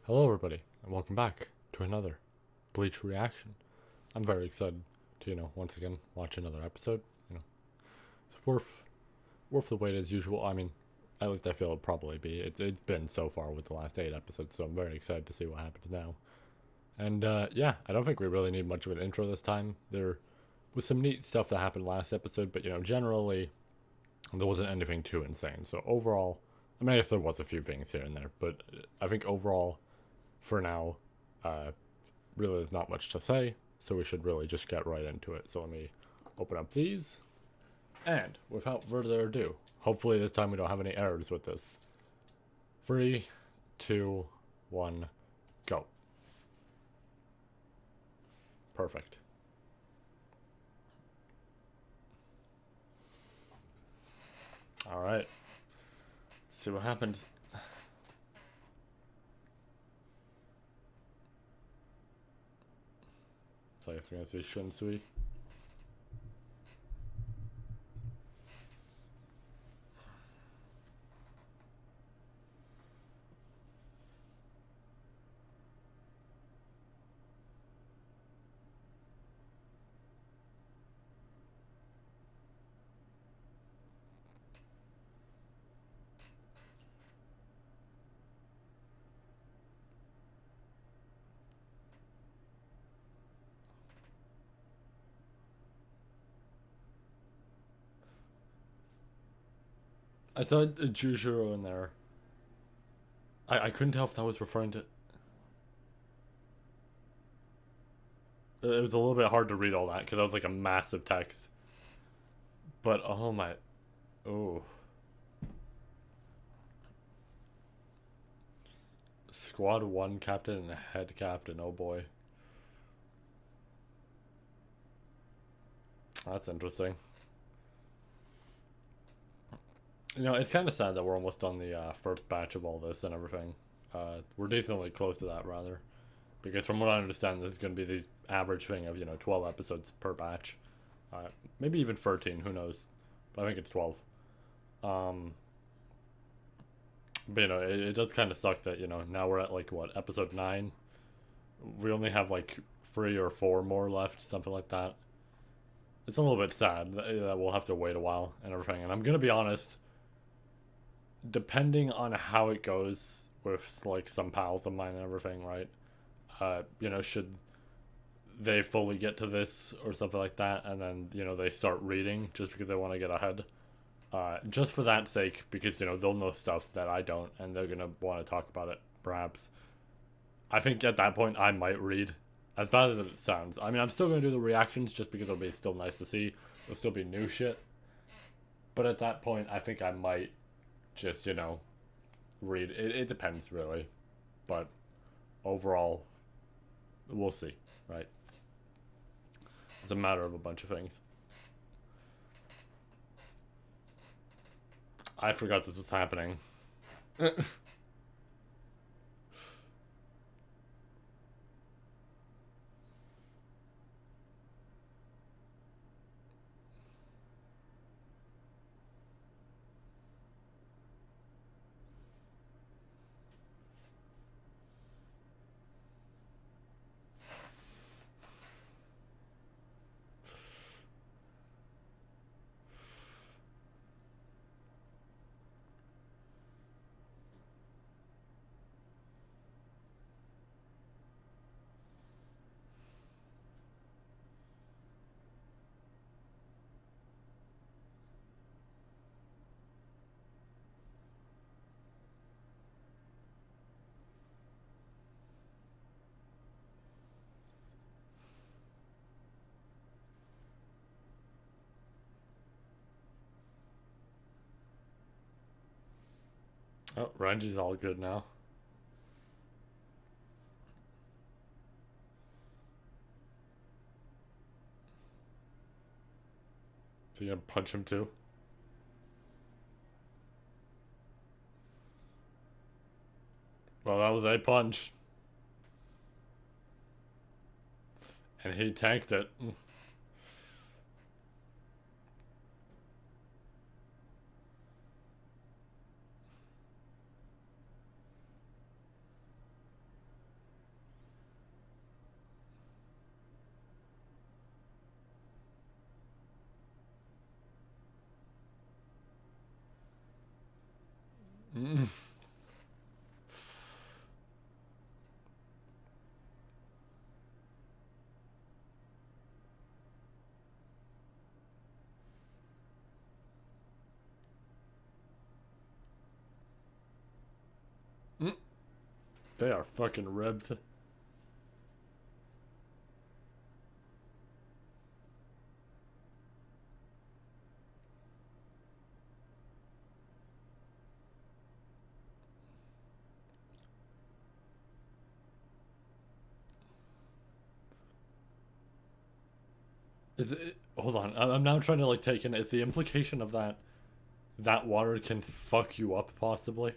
Hello, everybody, and welcome back to another Bleach reaction. I'm very excited to, once again watch another episode. It's worth the wait as usual. I mean, at least I feel it'll probably be. It's been so far with the last 8 episodes, so I'm very excited to see what happens now. And yeah, I don't think we really need much of an intro this time. There was some neat stuff that happened last episode, but generally there wasn't anything too insane. So overall, I mean, I guess there was a few things here and there, but I think overall for now, uh, really there's not much to say, so we should really just get right into it. So let me open up these, and without further ado, hopefully this time we don't have any errors with this. 3, 2, 1, go. Perfect. Alright. See what happens. So I guess we're gonna see Shunsui. I saw a Jujuro in there. I couldn't tell if that was referring to. It was a little bit hard to read all that because that was like a massive text. But oh my. Oh. Squad 1 captain and head captain. Oh boy. That's interesting. It's kind of sad that we're almost on the first batch of all this and everything. We're decently close to that, rather. Because from what I understand, this is going to be the average thing of, 12 episodes per batch. Maybe even 13, who knows. But I think it's 12. But, it does kind of suck that, now we're at, like, what, episode 9? We only have, like, 3 or 4 more left, something like that. It's a little bit sad that we'll have to wait a while and everything. And I'm going to be honest, depending on how it goes with, like, some pals of mine and everything, right? Should they fully get to this or something like that, and then, they start reading just because they want to get ahead. Just for that sake, because, they'll know stuff that I don't, and they're going to want to talk about it, perhaps. I think at that point, I might read. As bad as it sounds. I mean, I'm still going to do the reactions just because it'll be still nice to see. It'll still be new shit. But at that point, I think I might just, read. It depends, really. But overall, we'll see, right? It's a matter of a bunch of things. I forgot this was happening. Oh, Ranji's all good now. So you gonna punch him too? Well, that was a punch. And he tanked it. Mm. Mm. They are fucking ribbed. Is it, hold on, I'm now trying to like take in. Is the implication of that that water can fuck you up possibly?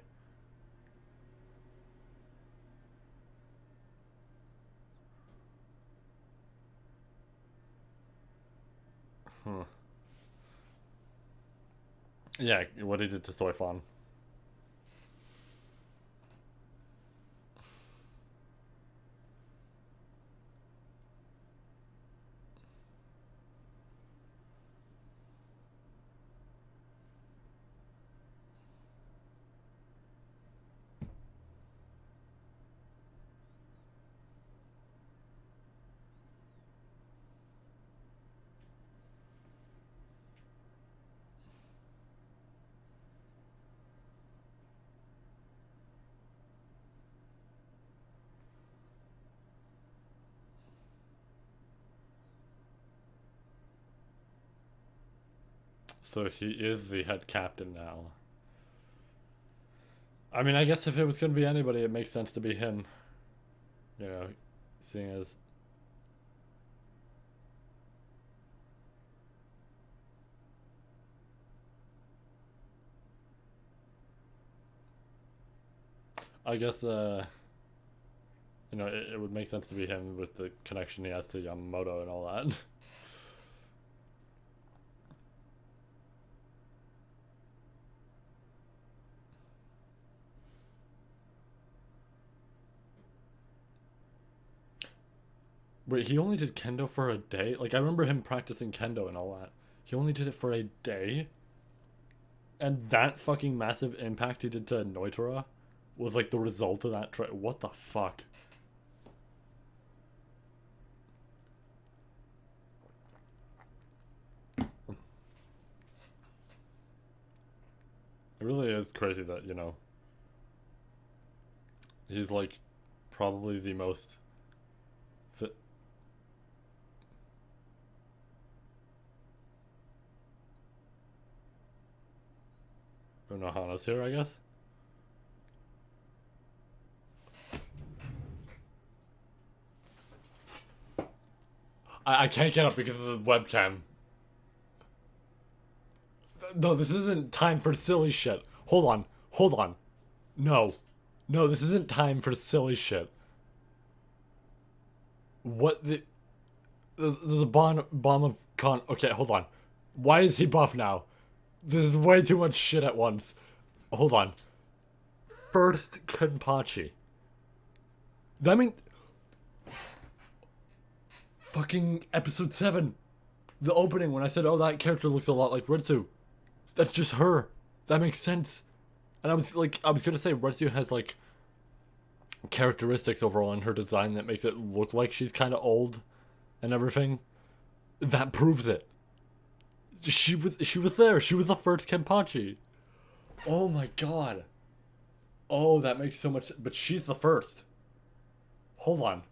Huh. Yeah, what is it to Soifon? So he is the head captain now. I mean, I guess if it was gonna be anybody, it makes sense to be him. You know, seeing as I guess you know, it would make sense to be him with the connection he has to Yamamoto and all that. Wait, he only did kendo for a day? Like, I remember him practicing kendo and all that. He only did it for a day? And that fucking massive impact he did to Noitora was like the result of that what the fuck? It really is crazy that, you know, he's like probably the most fit. Unohana's here, I guess. I can't get up because of the webcam. No, this isn't time for silly shit. Hold on. Hold on. No. No, this isn't time for silly shit. What the... There's a bomb of con... Okay, hold on. Why is he buff now? This is way too much shit at once. Hold on. First Kenpachi. I mean... Fucking episode 7. The opening when I said, oh, that character looks a lot like Ritsu. That's just her. That makes sense. And I was gonna say Ritsu has like characteristics overall in her design that makes it look like she's kind of old and everything. That proves it. She was there. She was the first Kenpachi. Oh my god. Oh, that makes so much. But she's the first. Hold on.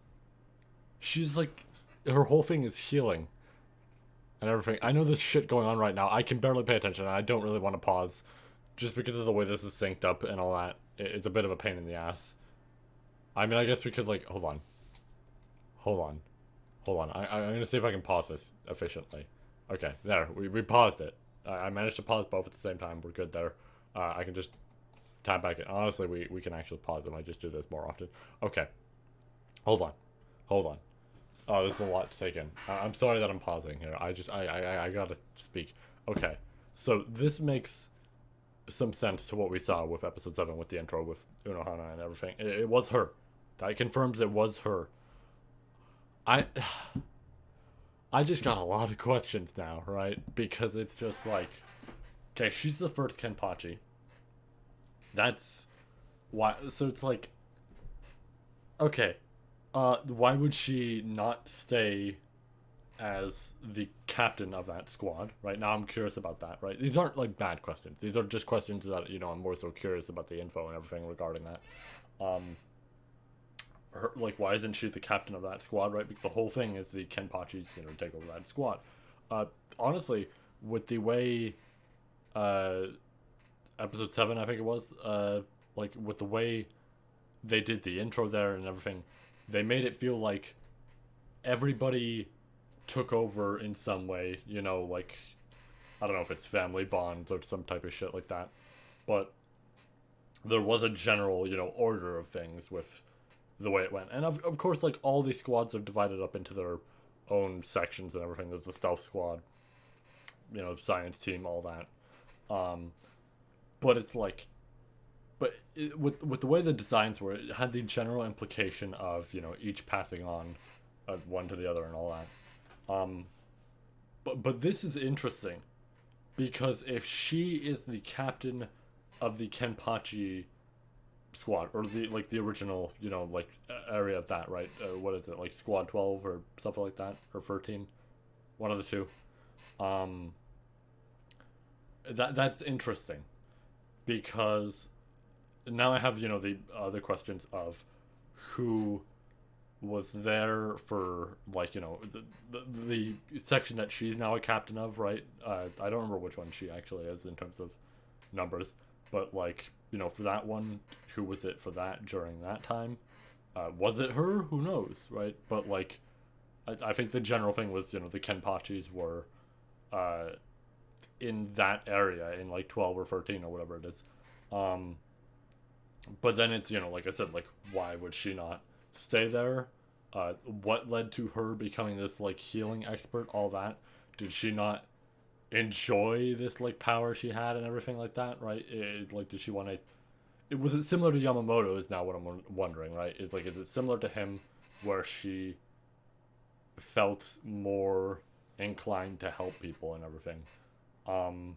She's like, her whole thing is healing and everything. I know there's shit going on right now. I can barely pay attention. And I don't really want to pause, just because of the way this is synced up and all that. It's a bit of a pain in the ass. I mean, I guess we could like hold on. I'm gonna see if I can pause this efficiently. Okay, there. We paused it. I managed to pause both at the same time. We're good there. I can just tap back in. Honestly, we can actually pause them. I just do this more often. Okay. Hold on. Oh, this is a lot to take in. I'm sorry that I'm pausing here. I gotta speak. Okay. So this makes some sense to what we saw with episode 7 with the intro with Unohana and everything. It was her. That confirms it was her. I just got a lot of questions now, right? Because it's just like, okay, she's the first Kenpachi. That's why. So it's like, okay, why would she not stay as the captain of that squad? Right now, I'm curious about that. Right, these aren't like bad questions. These are just questions that I'm more so curious about the info and everything regarding that. Um, like, why isn't she the captain of that squad? Right, because the whole thing is the Kenpachis, take over that squad. Uh, Honestly, with the way, uh, episode 7, I think it was, like with the way they did the intro there and everything, they made it feel like everybody took over in some way, like, I don't know if it's family bonds or some type of shit like that, but there was a general, order of things with the way it went. And of course, like, all these squads are divided up into their own sections and everything. There's the stealth squad, science team, all that. Um, but it's like, with the way the designs were, it had the general implication of each passing on one to the other and all that. But this is interesting because if she is the captain of the Kenpachi squad, or the original like area of that, right? What is it, like Squad 12 or something like that, or 13, one of the two. Um, that's interesting because now I have the other questions of who was there for, like, the section that she's now a captain of, right? I don't remember which one she actually is in terms of numbers, but like, for that one, who was it for that during that time? Was it her? Who knows, right? But like, I think the general thing was, the Kenpachis were uh, in that area in like 12 or 13 or whatever it is. Um, but then it's, like I said, like, why would she not stay there? What led to her becoming this like healing expert? All that. Did she not enjoy this like power she had and everything like that? Right? Like, did she want to? Was it similar to Yamamoto? Is now what I'm wondering. Right? Is it similar to him, where she felt more inclined to help people and everything? Um,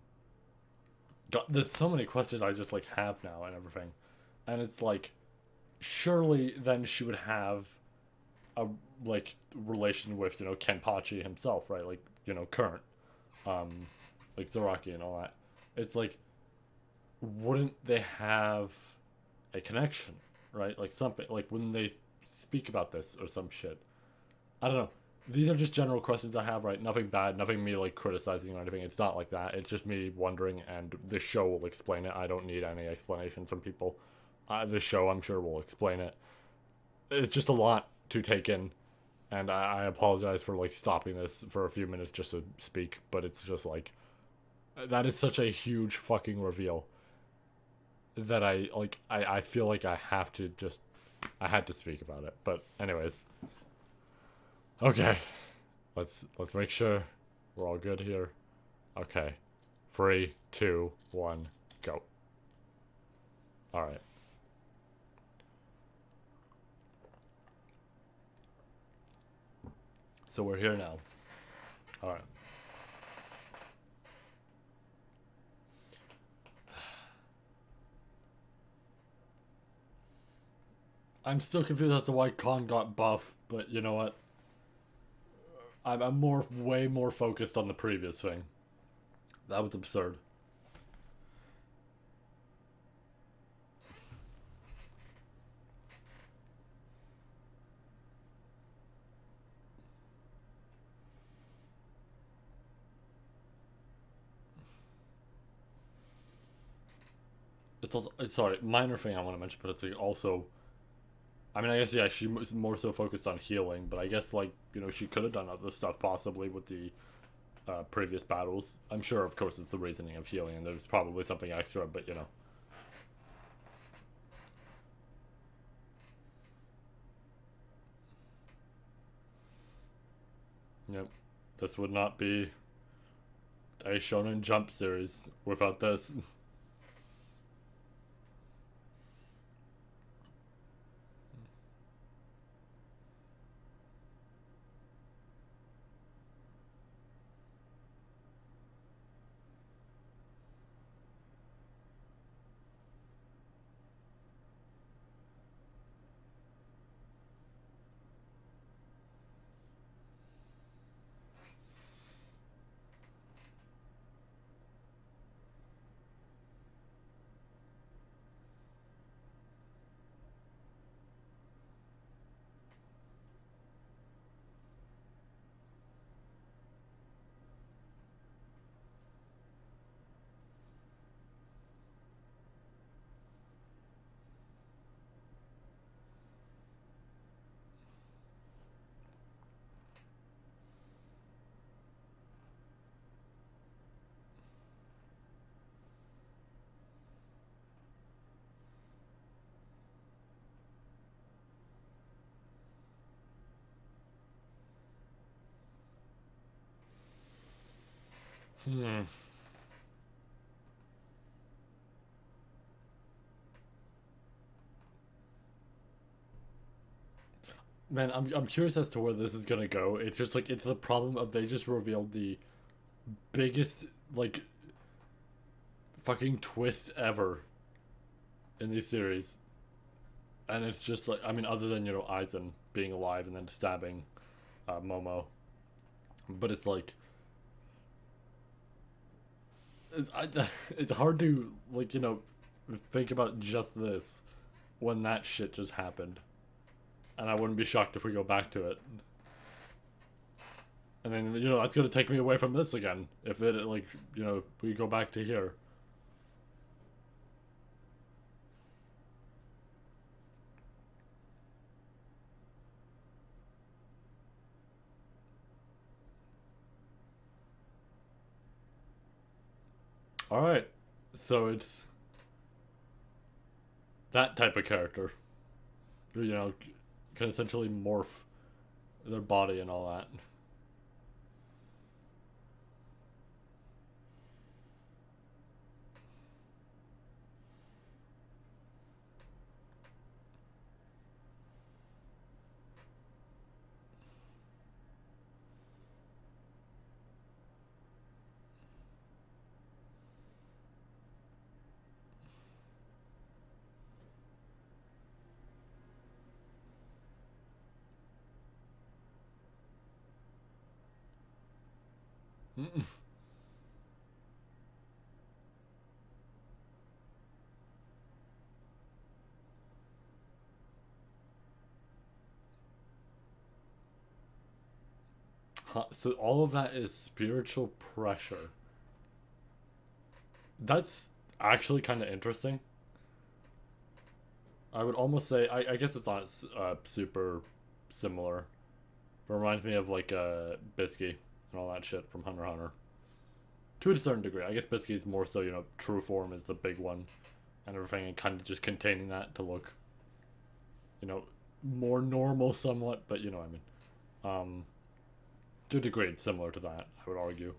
there's so many questions I just like have now and everything, and it's like, surely then she would have a like relation with Kenpachi himself, right? Like, current, um, like Zaraki and all that. It's like, wouldn't they have a connection, right? Like something, like, wouldn't they speak about this or some shit? I don't know. These are just general questions I have, right? Nothing bad, nothing me like criticizing or anything. It's not like that. It's just me wondering, and the show will explain it. I don't need any explanation from people. The show, I'm sure, will explain it. It's just a lot to take in, and I apologize for like stopping this for a few minutes just to speak, but it's just like, that is such a huge fucking reveal that I feel like I have to just, I had to speak about it. But anyways, okay, let's make sure we're all good here. Okay, 3, 2, 1, go. All right. So we're here now. All right. I'm still confused as to why Khan got buff, but you know what? I'm way more focused on the previous thing. That was absurd. It's also, sorry, minor thing I want to mention, but it's like also, I mean, I guess, yeah, she was more so focused on healing, but I guess, like, she could have done other stuff possibly with the previous battles. I'm sure, of course, it's the reasoning of healing, and there's probably something extra, but Yep. This would not be a Shonen Jump series without this. Hmm. Man, I'm curious as to where this is gonna go. It's just like it's the problem of they just revealed the biggest like fucking twist ever in these series, and it's just like I mean, other than Aizen being alive and then stabbing Momo, but it's like it's hard to like think about just this when that shit just happened, and I wouldn't be shocked if we go back to it. And then that's gonna take me away from this again if it like we go back to here. All right, so it's that type of character, who, can essentially morph their body and all that. Huh, so all of that is spiritual pressure. That's actually kind of interesting. I would almost say I guess it's not super similar. But it reminds me of like Bisky and all that shit from Hunter x Hunter. To a certain degree, I guess Bisky is more so true form is the big one, and everything, and kind of just containing that to look you know more normal somewhat. But you know what I mean. To a degree, it's similar to that. I would argue.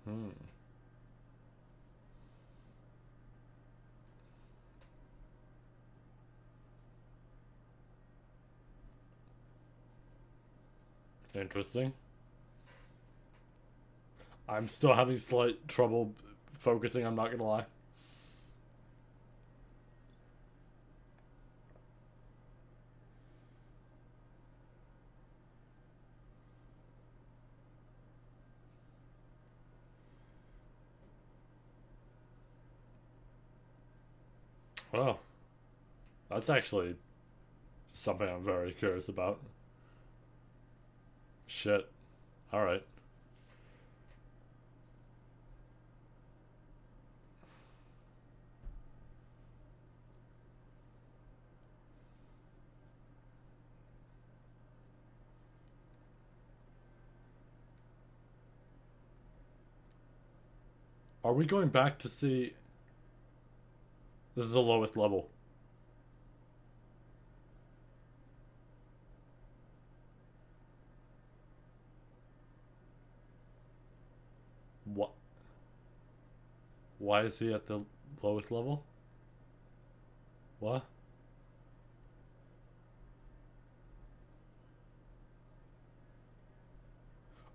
Hmm. Interesting. I'm still having slight trouble focusing. I'm not gonna lie. Oh, that's actually something I'm very curious about. Shit. All right. Are we going back to see? This is the lowest level. What? Why is he at the lowest level? What?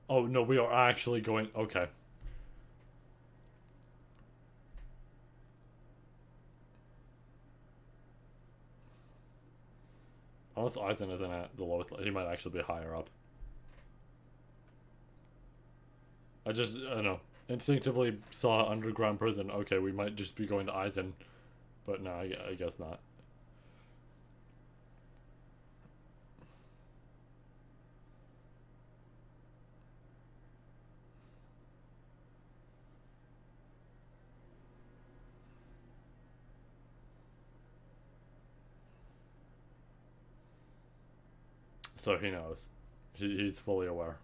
Oh no, we are actually going. Okay. Unless Aizen isn't at the lowest, he might actually be higher up. I don't know. Instinctively saw underground prison. Okay, we might just be going to Aizen, but no, I guess not. So he knows. He's fully aware.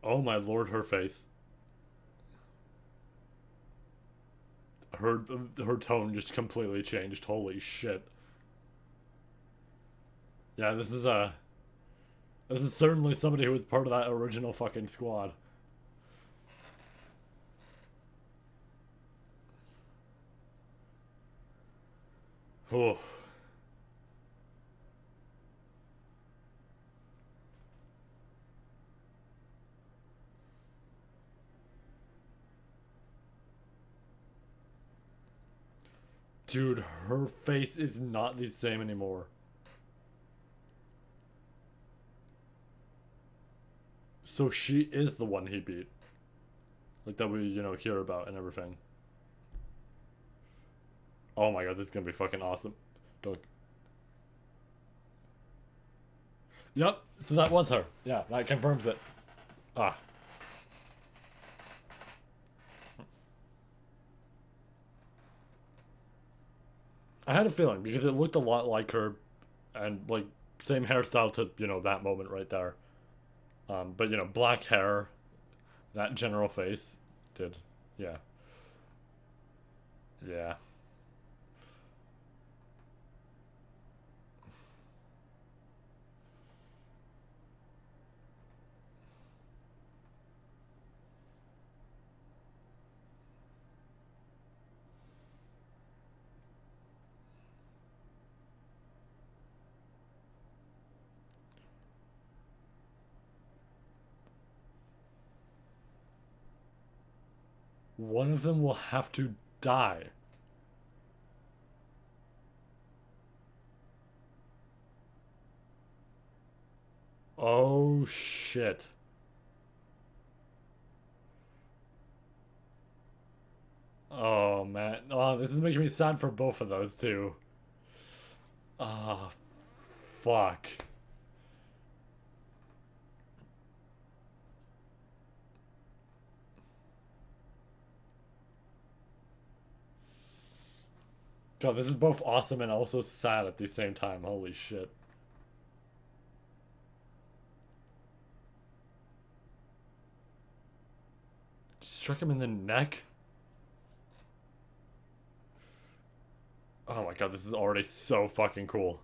Oh my lord, her face. Her tone just completely changed. Holy shit. Yeah, this is certainly somebody who was part of that original fucking squad. Oh. Dude, her face is not the same anymore. So she is the one he beat. Like that we, hear about and everything. Oh my god, this is gonna be fucking awesome. Don't. Yep, so that was her. Yeah, that confirms it. Ah. I had a feeling because it looked a lot like her and like same hairstyle to, that moment right there. But black hair, that general face did. Yeah. Yeah. One of them will have to die. Oh shit. Oh man. Oh, this is making me sad for both of those two. Ah, fuck. God, this is both awesome and also sad at the same time. Holy shit. Struck him in the neck? Oh my god, this is already so fucking cool.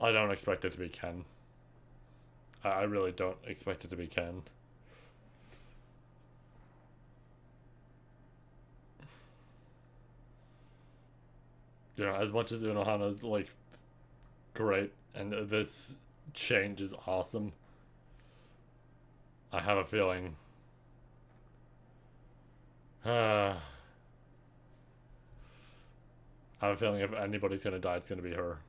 I don't expect it to be Ken. I really don't expect it to be Ken. As much as Unohana's like great and this change is awesome, I have a feeling. I have a feeling if anybody's gonna die, it's gonna be her.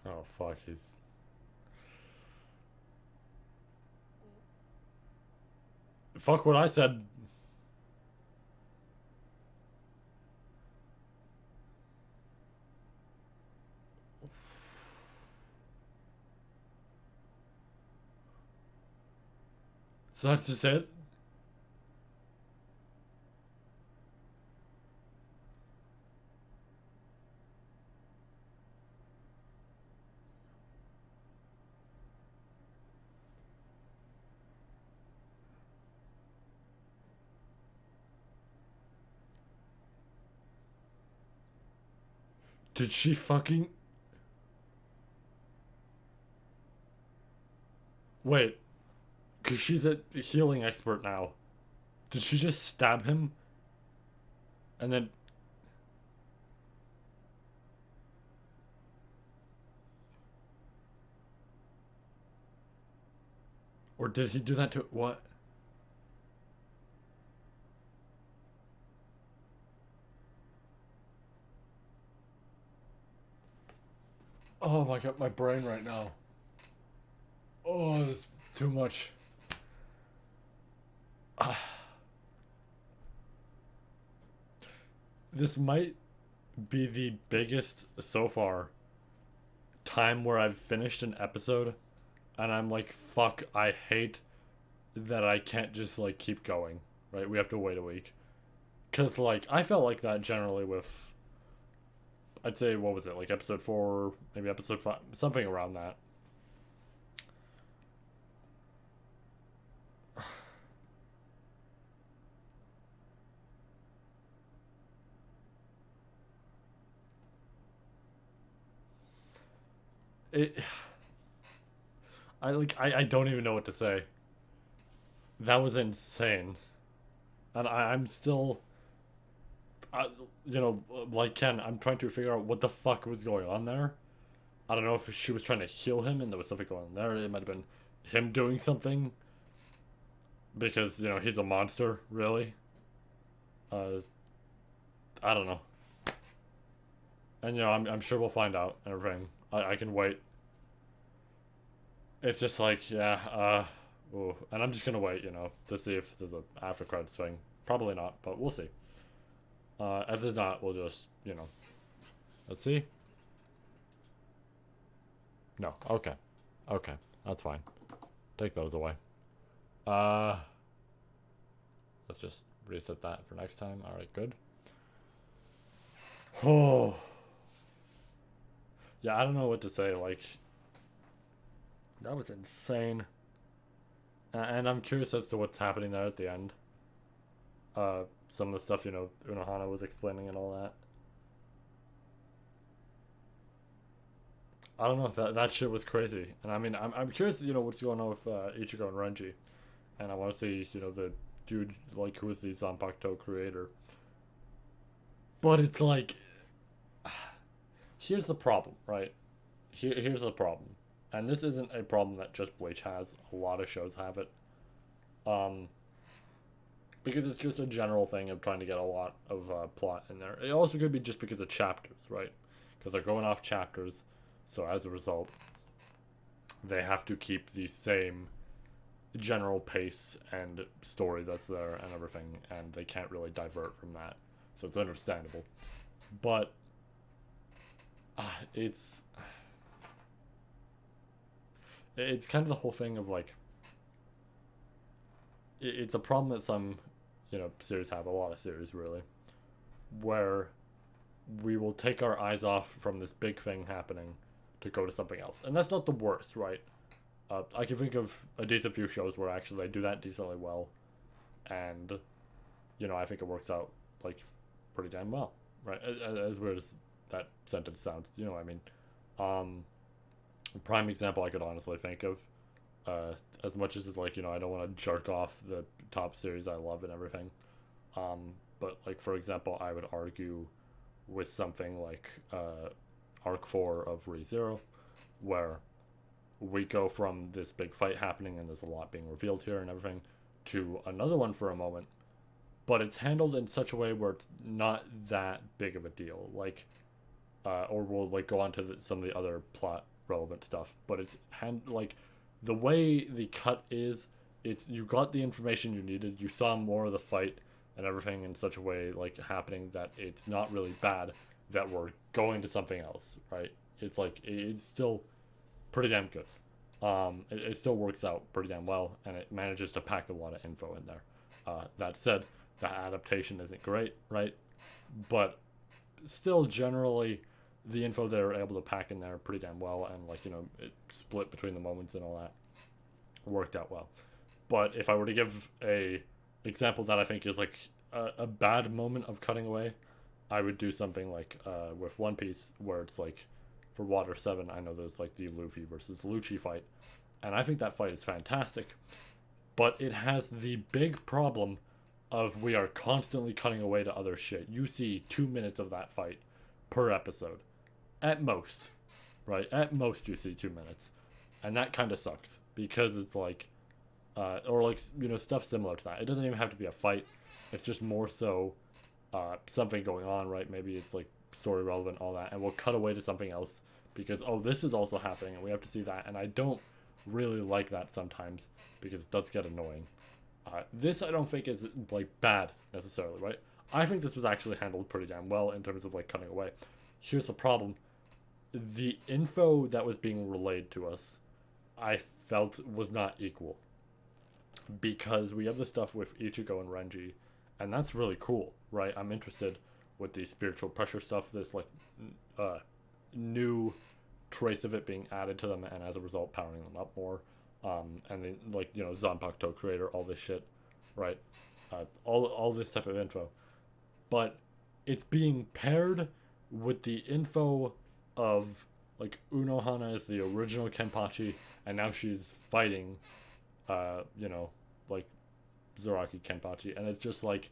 Oh fuck, he's. Fuck what I said. So that's just it? Did she fucking. Wait, because she's a healing expert now. Did she just stab him? And then. Or did he do that to. What? Oh my god, my brain right now. Oh, there's too much. Ah. This might be the biggest so far time where I've finished an episode and I'm like, fuck, I hate that I can't just like keep going, right? We have to wait a week. Cause like I felt like that generally with, I'd say, what was it, like episode 4, maybe episode 5, something around that. It, I don't even know what to say. That was insane, and I'm still, you know, like Ken, I'm trying to figure out what the fuck was going on there. I don't know if she was trying to heal him and there was something going on there. It might have been him doing something because you know he's a monster, really. Uh, I don't know, and you know I'm sure we'll find out and everything. I can wait. It's just like yeah, ooh. And I'm just gonna wait, you know, to see if there's a after credits thing. Probably not, but we'll see. If there's not, we'll just you know, let's see. No, okay, okay, that's fine. Take those away. Uh, let's just reset that for next time. All right, good. Oh, yeah, I don't know what to say. Like, that was insane. And I'm curious as to what's happening there at the end. Some of the stuff, you know, Unohana was explaining and all that. I don't know if that shit was crazy. And I mean, I'm curious, you know, what's going on with Ichigo and Renji. And I want to see, you know, the dude, like, who is the Zanpakuto creator. But it's like, here's the problem, right? Here's the problem. And this isn't a problem that just Bleach has. A lot of shows have it. Um, because it's just a general thing of trying to get a lot of plot in there. It also could be just because of chapters, right? Because they're going off chapters, so as a result, they have to keep the same general pace and story that's there and everything, and they can't really divert from that. So it's understandable. But it's kind of the whole thing of like it's a problem that some you know series have, a lot of series really, where we will take our eyes off from this big thing happening to go to something else, and that's not the worst, right? I can think of a decent few shows where actually they do that decently well, and you know I think it works out like pretty damn well, right? As weird as that sentence sounds, you know what I mean. A prime example I could honestly think of, as much as it's like you know I don't want to jerk off the top series I love and everything, but like for example I would argue with something like arc 4 of ReZero, where we go from this big fight happening and there's a lot being revealed here and everything to another one for a moment, but it's handled in such a way where it's not that big of a deal, like or we'll like go on to some of the other plot relevant stuff, but it's like the way the cut is, it's you got the information you needed, you saw more of the fight and everything in such a way like happening that it's not really bad that we're going to something else, right? It's like it's still pretty damn good. It still works out pretty damn well, and it manages to pack a lot of info in there. That said, the adaptation isn't great, right? But still, generally, the info they're able to pack in there pretty damn well, and like it split between the moments and all that worked out well. But if I were to give a example that I think is like a bad moment of cutting away, I would do something like with One Piece, where it's like for Water 7, I know there's like the Luffy versus Lucci fight, and I think that fight is fantastic, but it has the big problem of we are constantly cutting away to other shit. You see 2 minutes of that fight per episode, at most, right? At most you see 2 minutes, and that kind of sucks, because it's like, or like, stuff similar to that. It doesn't even have to be a fight, it's just more so something going on, right? Maybe it's like story relevant, all that, and we'll cut away to something else because, oh, this is also happening and we have to see that, and I don't really like that sometimes because it does get annoying. This I don't think is like bad necessarily, right? I think this was actually handled pretty damn well in terms of like cutting away. Here's the problem: the info that was being relayed to us, I felt was not equal, because we have the stuff with Ichigo and Renji, and that's really cool, right? I'm interested with the spiritual pressure stuff, this like new trace of it being added to them, and as a result powering them up more, and then like Zanpakuto creator, all this shit, right? All this type of info, but it's being paired with the info of like Unohana is the original Kenpachi, and now she's fighting like Zaraki Kenpachi, and it's just like,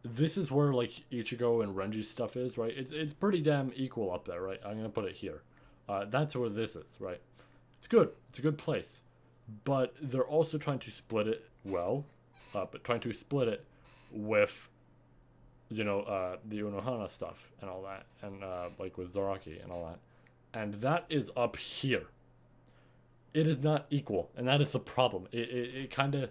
this is where like Ichigo and Renji's stuff is, right? It's pretty damn equal up there, right? I'm gonna put it here. That's where this is, right? It's good. It's a good place, but they're also trying to split it well, but trying to split it with the Unohana stuff and all that, and like with Zaraki and all that, and that is up here. It is not equal, and that is the problem. It kind of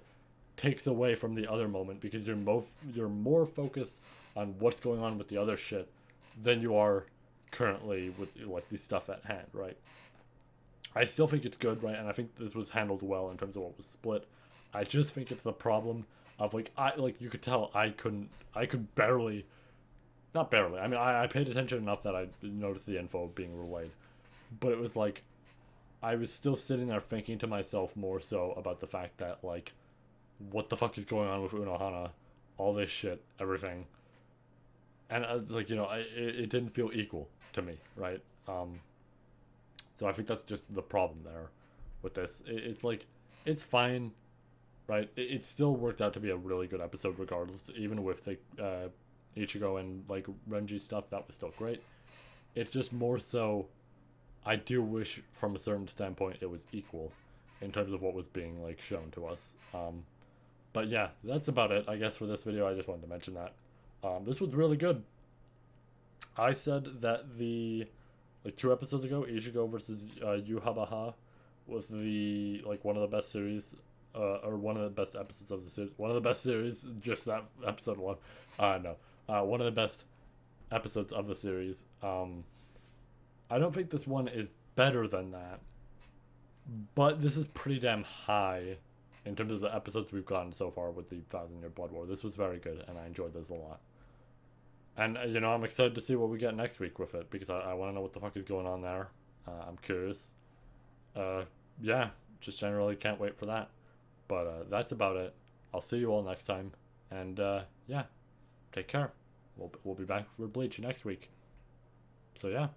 takes away from the other moment, because you're more focused on what's going on with the other shit than you are currently with like the stuff at hand, right? I still think it's good, right? And I think this was handled well in terms of what was split. I just think it's the problem of like, you could tell I could barely, not barely, I mean I paid attention enough that I noticed the info being relayed, but it was like I was still sitting there thinking to myself more so about the fact that like, what the fuck is going on with Unohana, all this shit, everything, and like it didn't feel equal to me, right? So I think that's just the problem there with this. It's like, it's fine, right? It still worked out to be a really good episode regardless, even with the Ichigo and like Renji stuff. That was still great. It's just more so, I do wish from a certain standpoint it was equal in terms of what was being like shown to us. But yeah, that's about it, I guess, for this video. I just wanted to mention that. This was really good. I said that the, like 2 episodes ago, Ichigo versus Yuhabaha was the, like, one of the best series, or one of the best episodes of the series. One of the best series, just that episode 1. No. One of the best episodes of the series. I don't think this one is better than that, but this is pretty damn high in terms of the episodes we've gotten so far with the 1,000-Year Blood War. This was very good, and I enjoyed this a lot. And, I'm excited to see what we get next week with it, because I want to know what the fuck is going on there. I'm curious. Yeah, just generally can't wait for that. But that's about it. I'll see you all next time. And, yeah, take care. We'll be back for Bleach next week. So, yeah.